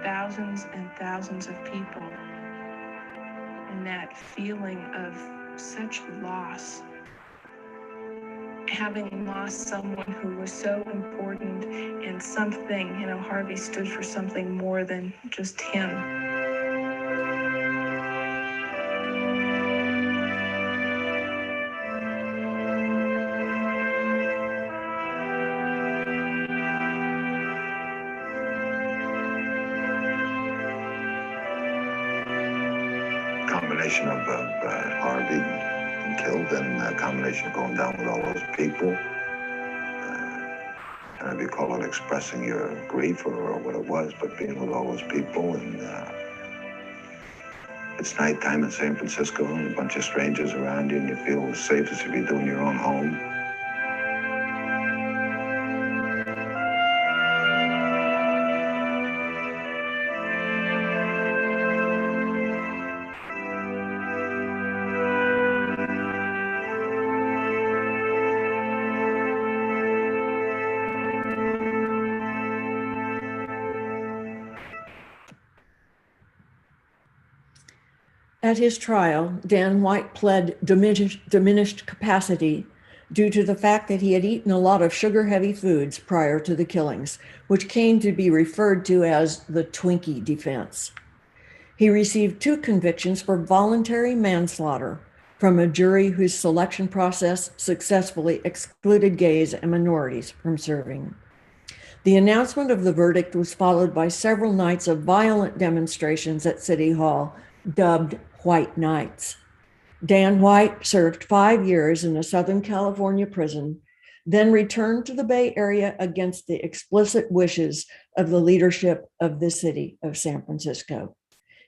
Thousands and thousands of people, and that feeling of such loss, having lost someone who was so important and something, Harvey stood for something more than just him. Combination of Harvey being killed and a combination of going down with all those people. I don't know if you call it expressing your grief or what it was, but being with all those people. And it's nighttime in San Francisco and a bunch of strangers around you, and you feel as safe as if you're doing your own home. At his trial, Dan White pled diminished capacity due to the fact that he had eaten a lot of sugar-heavy foods prior to the killings, which came to be referred to as the Twinkie defense. He received 2 convictions for voluntary manslaughter from a jury whose selection process successfully excluded gays and minorities from serving. The announcement of the verdict was followed by several nights of violent demonstrations at City Hall, dubbed White Nights. Dan White served 5 years in a Southern California prison, then returned to the Bay Area against the explicit wishes of the leadership of the city of San Francisco.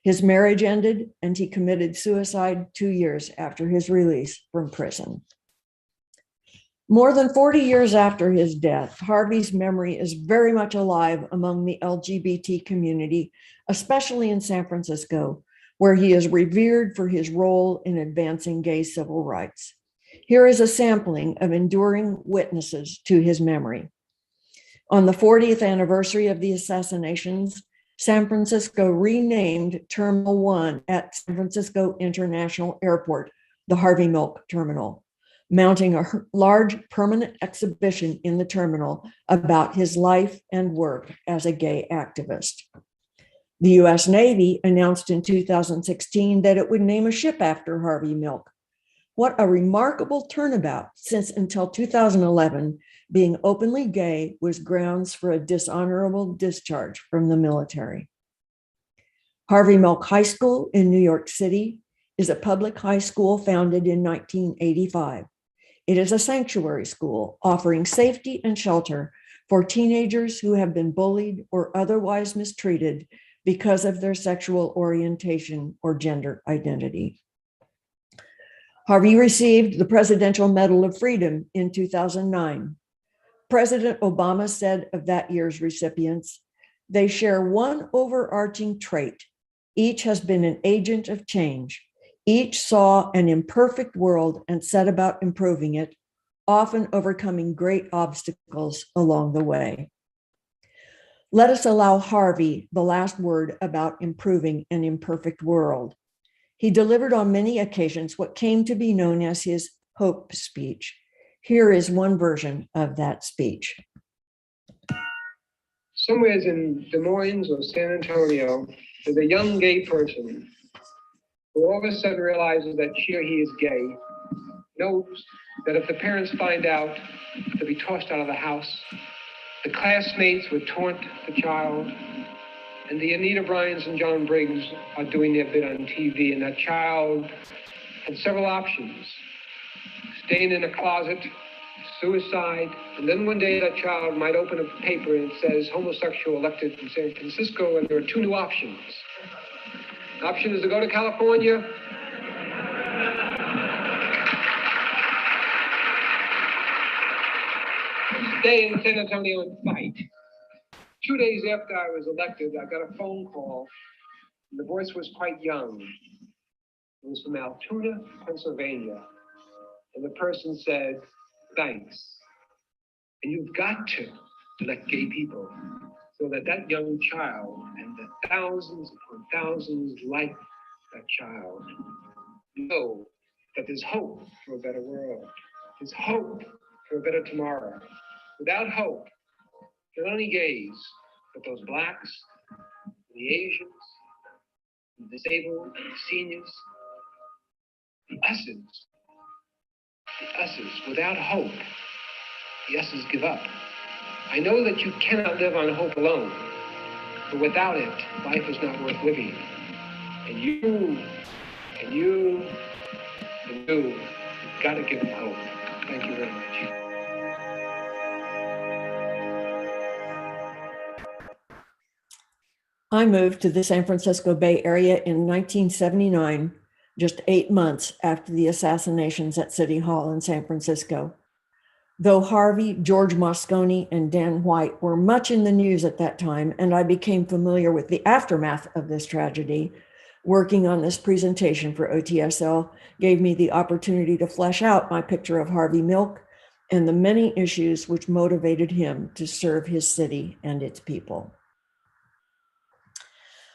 His marriage ended, and he committed suicide 2 years after his release from prison. More than 40 years after his death, Harvey's memory is very much alive among the LGBT community, especially in San Francisco, where he is revered for his role in advancing gay civil rights. Here is a sampling of enduring witnesses to his memory. On the 40th anniversary of the assassinations, San Francisco renamed Terminal 1 at San Francisco International Airport, the Harvey Milk Terminal, mounting a large permanent exhibition in the terminal about his life and work as a gay activist. The US Navy announced in 2016 that it would name a ship after Harvey Milk. What a remarkable turnabout, since until 2011, being openly gay was grounds for a dishonorable discharge from the military. Harvey Milk High School in New York City is a public high school founded in 1985. It is a sanctuary school offering safety and shelter for teenagers who have been bullied or otherwise mistreated because of their sexual orientation or gender identity. Harvey received the Presidential Medal of Freedom in 2009. President Obama said of that year's recipients, "They share one overarching trait. Each has been an agent of change. Each saw an imperfect world and set about improving it, often overcoming great obstacles along the way." Let us allow Harvey the last word about improving an imperfect world. He delivered on many occasions what came to be known as his hope speech. Here is one version of that speech. Somewhere in Des Moines or San Antonio, there's a young gay person who all of a sudden realizes that she or he is gay, knows that if the parents find out, they'll be tossed out of the house. The classmates would taunt the child, and the Anita Bryans and John Briggs are doing their bit on TV, and that child had several options: staying in a closet, suicide, and then one day that child might open a paper and it says homosexual elected in San Francisco, and there are 2 new options. The option is to go to California, stay in San Antonio and fight. 2 days after I was elected, I got a phone call, and the voice was quite young. It was from Altoona, Pennsylvania. And the person said, thanks. And you've got to let gay people, so that that young child and the thousands upon thousands like that child know that there's hope for a better world. There's hope for a better tomorrow. Without hope, not only gays, but those blacks, the Asians, the disabled, the seniors, the us's, without hope, the us's give up. I know that you cannot live on hope alone, but without it, life is not worth living. And you've got to give them hope. Thank you very much. I moved to the San Francisco Bay Area in 1979, just 8 months after the assassinations at City Hall in San Francisco. Though Harvey, George Moscone, and Dan White were much in the news at that time, and I became familiar with the aftermath of this tragedy, working on this presentation for OTSL gave me the opportunity to flesh out my picture of Harvey Milk and the many issues which motivated him to serve his city and its people.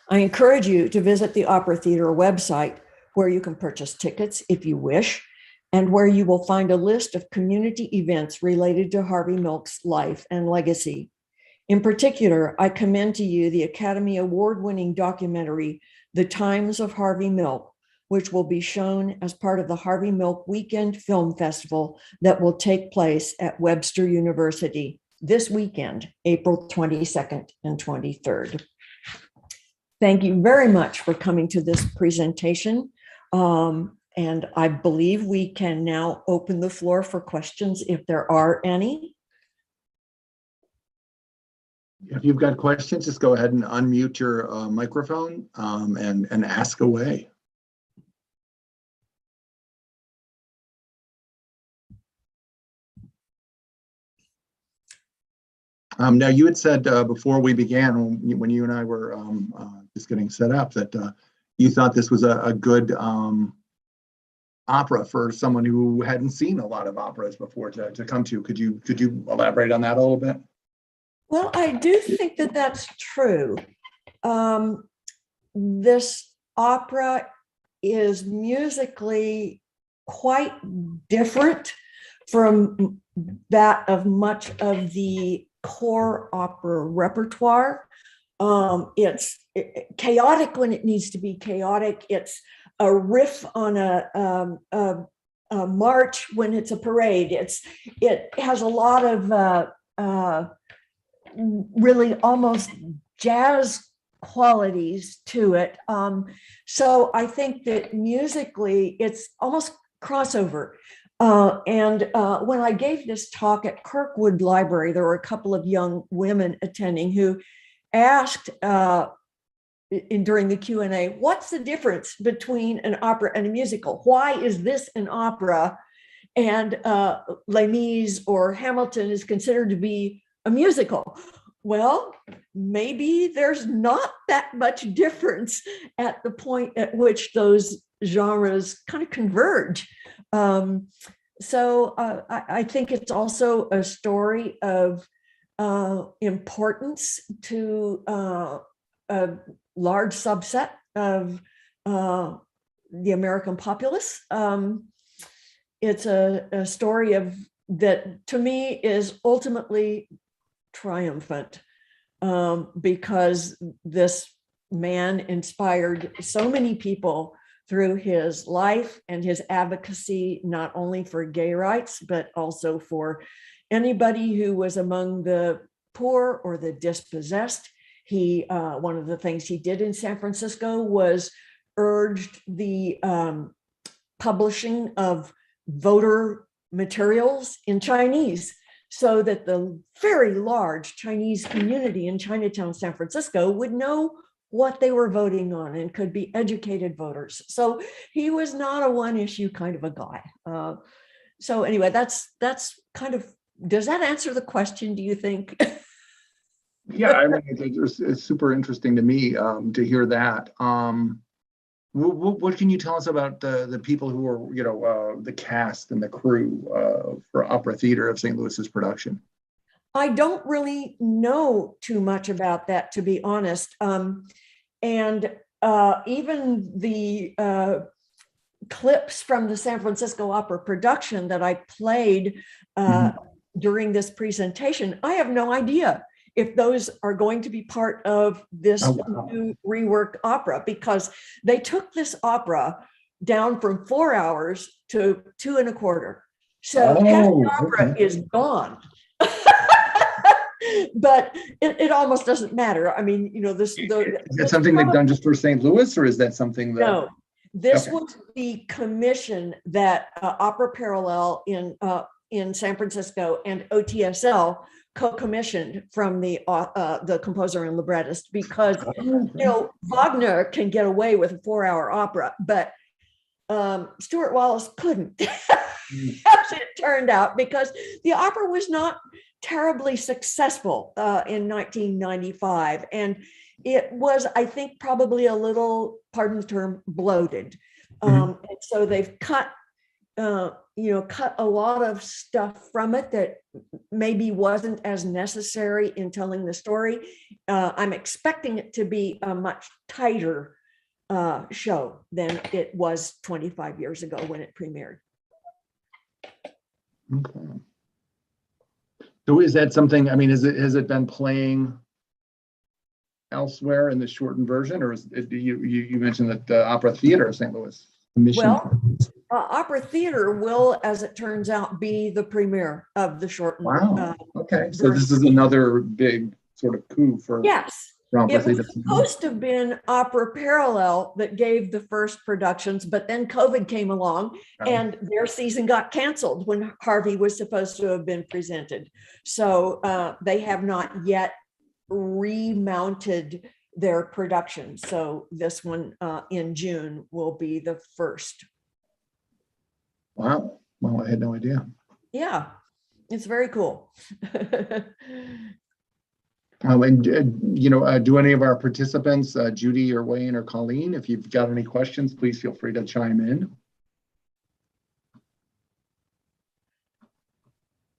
I encourage you to visit the Opera Theater website, where you can purchase tickets if you wish, and where you will find a list of community events related to Harvey Milk's life and legacy. In particular, I commend to you the Academy Award-winning documentary, The Times of Harvey Milk, which will be shown as part of the Harvey Milk Weekend Film Festival that will take place at Webster University this weekend, April 22nd and 23rd. Thank you very much for coming to this presentation. And I believe we can now open the floor for questions if there are any. If you've got questions, just go ahead and unmute your microphone and ask away. Now, you had said before we began, when you and I were just getting set up, that you thought this was a good opera for someone who hadn't seen a lot of operas before to come to. Could you elaborate on that a little bit? Well, I do think that that's true. This opera is musically quite different from that of much of the core opera repertoire. It's chaotic when it needs to be chaotic. It's a riff on a march when it's a parade. It has a lot of really almost jazz qualities to it. So I think that musically it's almost crossover. And when I gave this talk at Kirkwood Library, there were a couple of young women attending who asked during the Q&A, what's the difference between an opera and a musical? Why is this an opera and Les Mis or Hamilton is considered to be a musical? Well, maybe there's not that much difference at the point at which those genres kind of converge. So I think it's also a story of importance to a large subset of the American populace. It's a story of that to me is ultimately triumphant because this man inspired so many people through his life and his advocacy, not only for gay rights, but also for anybody who was among the poor or the dispossessed. He, one of the things he did in San Francisco was urged the publishing of voter materials in Chinese, so that the very large Chinese community in Chinatown, San Francisco would know what they were voting on and could be educated voters. So he was not a one issue kind of a guy. So anyway, that's kind of, does that answer the question, do you think? Yeah, I mean, it's super interesting to me to hear that. What can you tell us about the people who are, the cast and the crew for Opera Theater of St. Louis's production? I don't really know too much about that, to be honest. And even the clips from the San Francisco Opera production that I played during this presentation, I have no idea if those are going to be part of this new reworked opera, because they took this opera down from 4 hours to 2.25. So half the opera is gone. But it almost doesn't matter. I mean, is that something they've done just for St. Louis, or is that something that? No, this was the commission that Opera Parallel in San Francisco and OTSL co-commissioned from the composer and librettist, because Wagner can get away with a 4-hour opera, but Stuart Wallace couldn't, as it turned out, because the opera was not terribly successful in 1995, and it was, I think, probably a little, pardon the term, bloated. And so they've cut a lot of stuff from it that maybe wasn't as necessary in telling the story. I'm expecting it to be a much tighter show than it was 25 years ago when it premiered. Okay. So is that something, has it been playing elsewhere in the shortened version, or is it, you mentioned that the Opera Theater of St. Louis commissioned? Well, Opera Theater will, as it turns out, be the premiere of the shortened. Wow. Okay. So this is another big sort of coup for. Yes. Opera It Theater. was supposed to have been Opera Parallel that gave the first productions, but then COVID came along and their season got canceled when Harvey was supposed to have been presented. So they have not yet remounted their production. So this one in June will be the first. Wow. Well, I had no idea. Yeah, it's very cool. Do any of our participants, Judy or Wayne or Colleen, if you've got any questions, please feel free to chime in.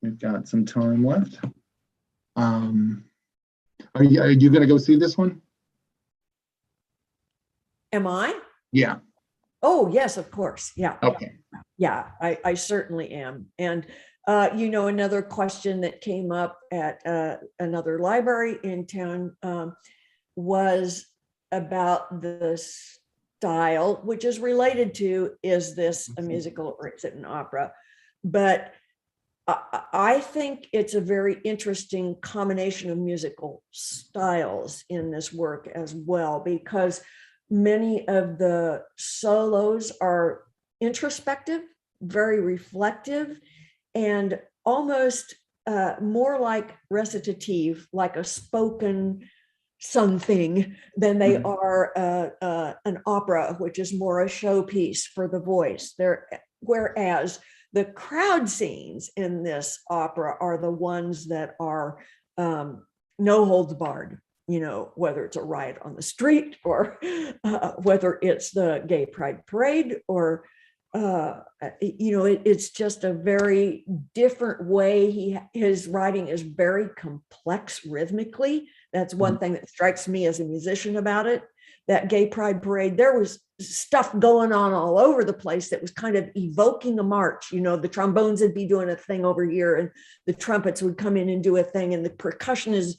We've got some time left. Are you going to go see this one? Am I? Yeah. Oh, yes, of course. Yeah. Okay. Yeah, I certainly am. And another question that came up at another library in town was about the style, which is related to, is this a musical or is it an opera? But I think it's a very interesting combination of musical styles in this work as well, because many of the solos are introspective, very reflective, and almost more like recitative, like a spoken something, than they are an opera, which is more a showpiece for the voice. Whereas the crowd scenes in this opera are the ones that are no holds barred, whether it's a riot on the street or whether it's the gay pride parade or it's just a very different way. His writing is very complex rhythmically. That's one thing that strikes me as a musician about it. That gay pride parade, there was stuff going on all over the place that was kind of evoking a march. The trombones would be doing a thing over here and the trumpets would come in and do a thing, and the percussion is,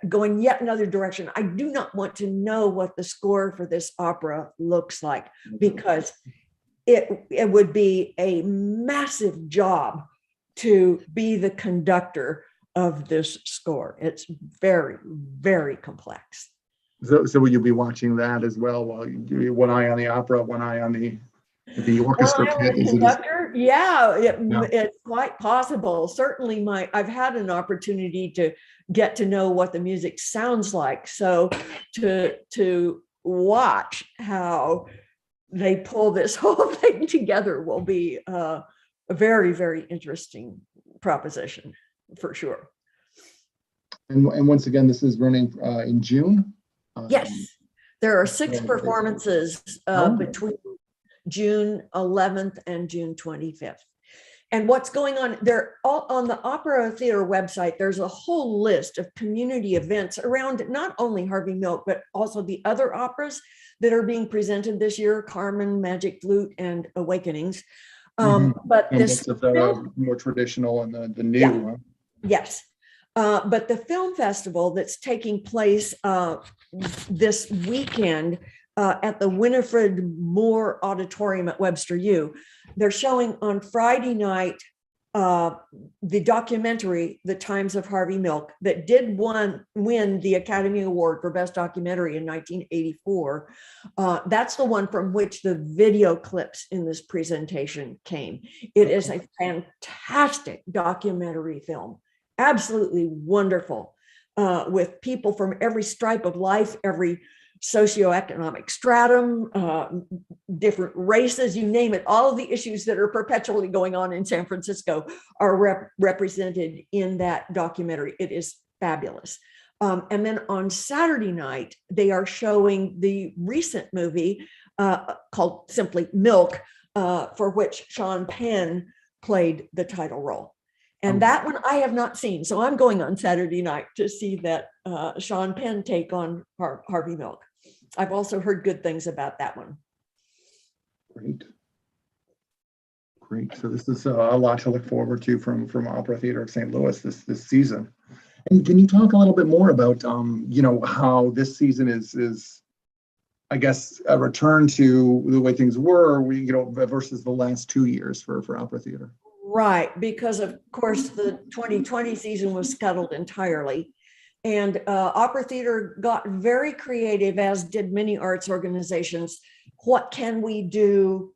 going yet another direction. I do not want to know what the score for this opera looks like, because it would be a massive job to be the conductor of this score. It's very, very complex. So will you be watching that as well? While one eye on the opera, one eye on the orchestra pit? Yeah, it's quite possible. Certainly, I've had an opportunity to get to know what the music sounds like. So to watch how they pull this whole thing together will be a very, very interesting proposition for sure. And once again, this is running in June. Yes, There are 6 performances between June 11th and June 25th. And what's going on there on the Opera Theater website, there's a whole list of community events around not only Harvey Milk, but also the other operas that are being presented this year, Carmen, Magic Flute, and Awakenings. But and this of the film, more traditional and the new. Yeah. Huh? Yes. But the film festival that's taking place this weekend at the Winifred Moore Auditorium at Webster U, they're showing on Friday night the documentary, The Times of Harvey Milk, that did win the Academy Award for Best Documentary in 1984. That's the one from which the video clips in this presentation came. It is a fantastic documentary film, absolutely wonderful, with people from every stripe of life, every socioeconomic stratum, different races, you name it. All of the issues that are perpetually going on in San Francisco are represented in that documentary. It is fabulous. And then on Saturday night, they are showing the recent movie called simply Milk, for which Sean Penn played the title role. And that one I have not seen. So I'm going on Saturday night to see that Sean Penn take on Harvey Milk. I've also heard good things about that one. Great. So this is a lot to look forward to from Opera Theater of St. Louis this season. And can you talk a little bit more about how this season is I guess a return to the way things were, versus the last 2 years for Opera Theater? Right, because of course the 2020 season was scuttled entirely. And Opera Theater got very creative, as did many arts organizations. What can we do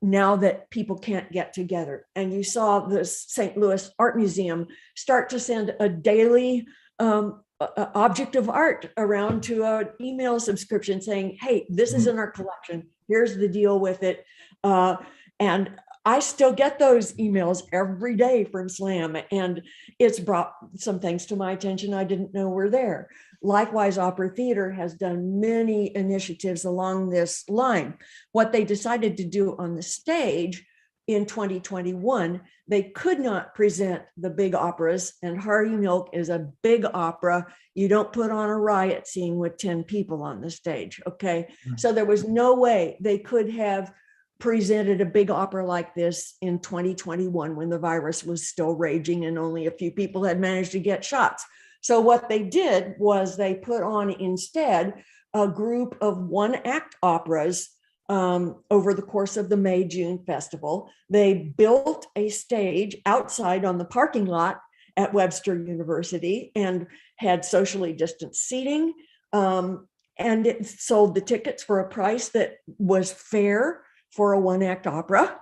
now that people can't get together? And you saw the St. Louis Art Museum start to send a daily object of art around to an email subscription saying, hey, this is in our collection. Here's the deal with it. And I still get those emails every day from SLAM, and it's brought some things to my attention I didn't know were there. Likewise, Opera Theater has done many initiatives along this line. What they decided to do on the stage in 2021, they could not present the big operas, and Harvey Milk is a big opera. You don't put on a riot scene with 10 people on the stage, okay? So there was no way they could have presented a big opera like this in 2021 when the virus was still raging and only a few people had managed to get shots. So what they did was they put on instead a group of one-act operas over the course of the May-June festival. They built a stage outside on the parking lot at Webster University and had socially distanced seating, and it sold the tickets for a price that was fair for a one-act opera.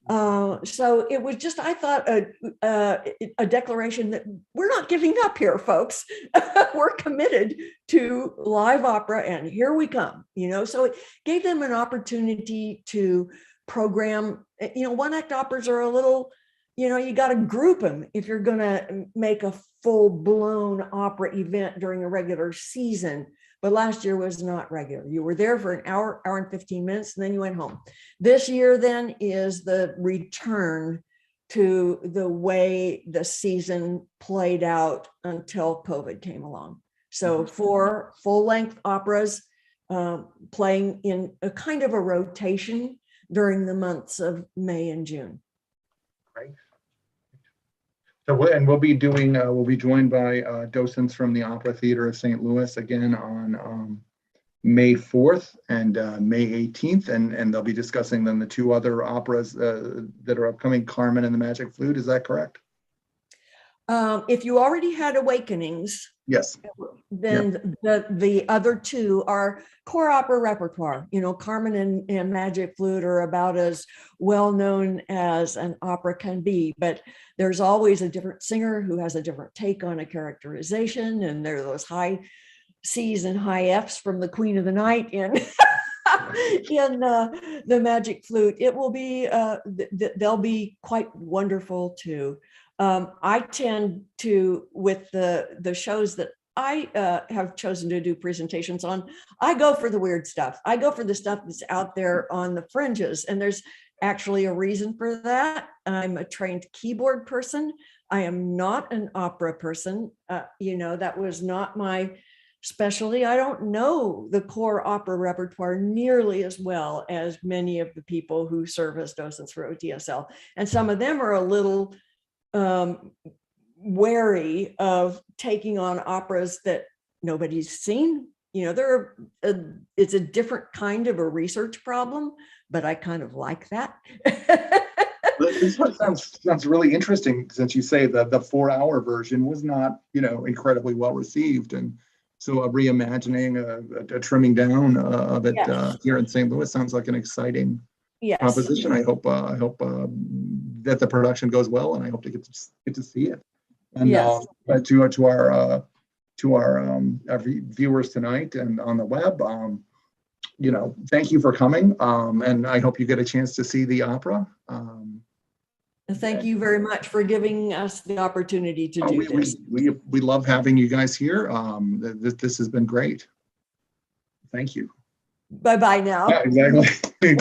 So it was just, I thought, a declaration that we're not giving up here, folks. We're committed to live opera, and here we come. So it gave them an opportunity to program. One-act operas are a little, you got to group them if you're going to make a full-blown opera event during a regular season. But last year was not regular. You were there for an hour and 15 minutes, and then you went home. This year then is the return to the way the season played out until COVID came along. So 4 full-length operas playing in a kind of a rotation during the months of May and June. Great. So, we'll be joined by docents from the Opera Theater of St. Louis again on May 4th and May 18th, and they'll be discussing then the 2 other operas that are upcoming, Carmen and the Magic Flute. Is that correct? If you already had Awakenings, yes, then the other 2 are core opera repertoire. Carmen and Magic Flute are about as well known as an opera can be, but there's always a different singer who has a different take on a characterization, and there are those high C's and high F's from the Queen of the Night in the Magic Flute. It will be they'll be quite wonderful too. I tend to, with the shows that I have chosen to do presentations on, I go for the weird stuff. I go for the stuff that's out there on the fringes, and there's actually a reason for that. I'm a trained keyboard person. I am not an opera person. That was not my specialty. I don't know the core opera repertoire nearly as well as many of the people who serve as docents for OTSL. And some of them are a little wary of taking on operas that nobody's seen. It's a different kind of a research problem, but I kind of like that. This one sounds really interesting, since you say that the 4-hour version was not, incredibly well received, and so a reimagining, a trimming down of it here in St. Louis sounds like an exciting proposition. I hope that the production goes well, and I hope to get to see it. And to our viewers tonight and on the web, thank you for coming, and I hope you get a chance to see the opera. Thank you very much for giving us the opportunity to do this. We love having you guys here. This has been great. Thank you. Bye-bye now. Yeah, exactly.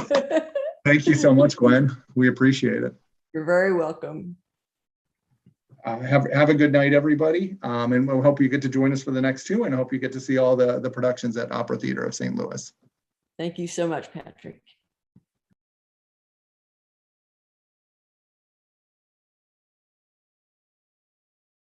Thank you so much, Gwen. We appreciate it. You're very welcome. Have a good night, everybody. And we'll hope you get to join us for the next two, and I hope you get to see all the productions at Opera Theater of St. Louis. Thank you so much, Patrick.